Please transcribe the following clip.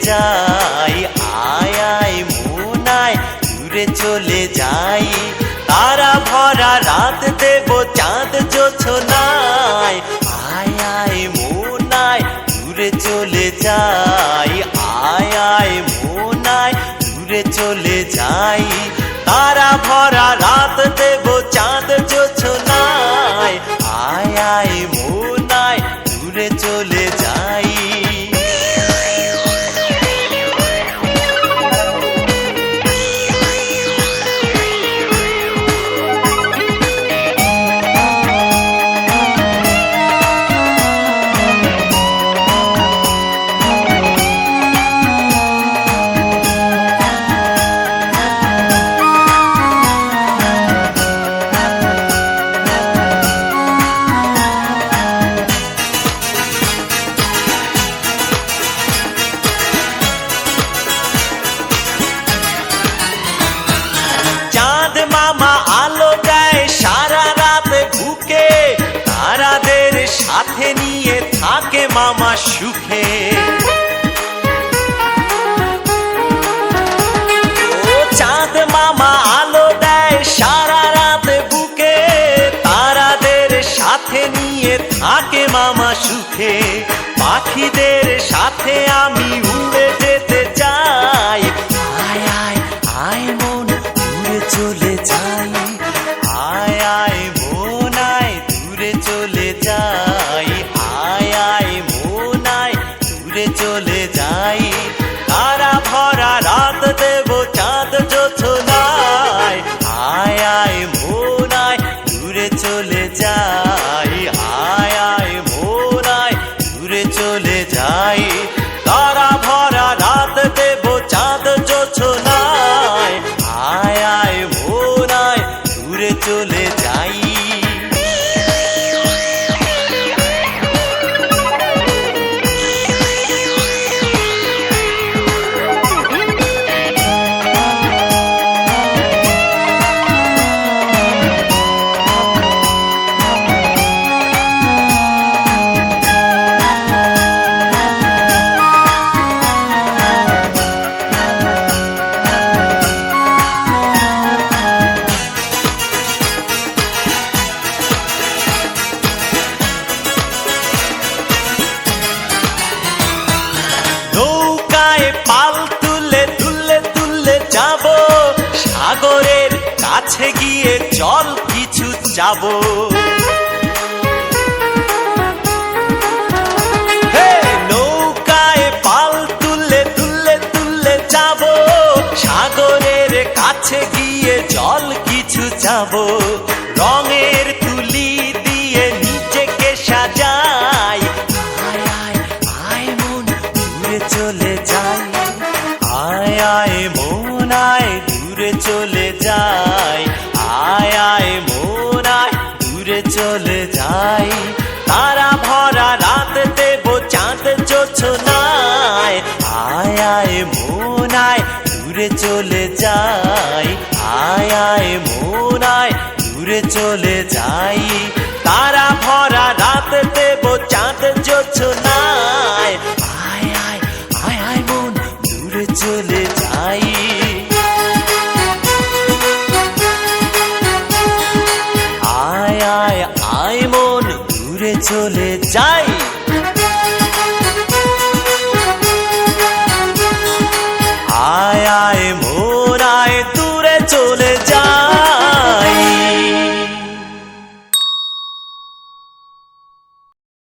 যাই, আয় আয় মন আয় দূরে চলে যাই। তারা ভরা রাত দেব চাঁদ জোছনায়, আয় আয় মন আয় দূরে চলে যাই, আয় আয় মন আয় দূরে চলে যাই। তারা ভরা রাত দেব চাঁদ জোছনায়, আয় আয় মন আয় দূরে চলে যাই। মামা আলো দেয় সারা রাত বুকে, তারাদের সাথে নিয়ে থাকে মামা সুখে। ও চাঁদ মামা আলো দেয় সারা রাত বুকে, তারাদের সাথে নিয়ে থাকে মামা সুখে। পাখিদের সাথে আমি উড়ে যেতে চাই, আয় আয় আয় মন দূরে চলে যাই, আয় আয় মন আয় দূরে চলে যাই, আয় আয় মন আয় দূরে চলে যাই। তারা ভরা রাত দেব চাঁদ জোছনায়, আয় আয় মন আয় দূরে চলে যাই, আয় আয় মন আয় দূরে চলে যাই। তারা ভরা রাত দেব চাঁদ জোছনায়, আয় আয় মন আয় দূরে চলে যাই। নৌকায় পাল তুলে তুলে তুলে যাব, সাগরের কাছে গিয়ে জল কিছু যাব। নৌকায় পাল তুলে তুলে তুলে যাব, সাগরের কাছে গিয়ে জল কিছু যাব। রঙের তুলি দিয়ে নিজেকে সাজাই, আয় আয় আয় মন দূরে চলে যাই, আয় আয় মন আয় দূরে চলে যাই, আয় আয় মন আয় দূরে চলে যাই। তারা ভরা রাত দেব চাঁদ জোছনায়, আয় আয় মন আয় দূরে চলে যাই, আয় আয় মন আয় দূরে চলে যাই। তারা ভরা রাত দেব চাঁদ জোছনায়, আয় আয় আয় আয় মন দূরে চলে যাই। আয় আয় আয় মন দূরে চলে যাই।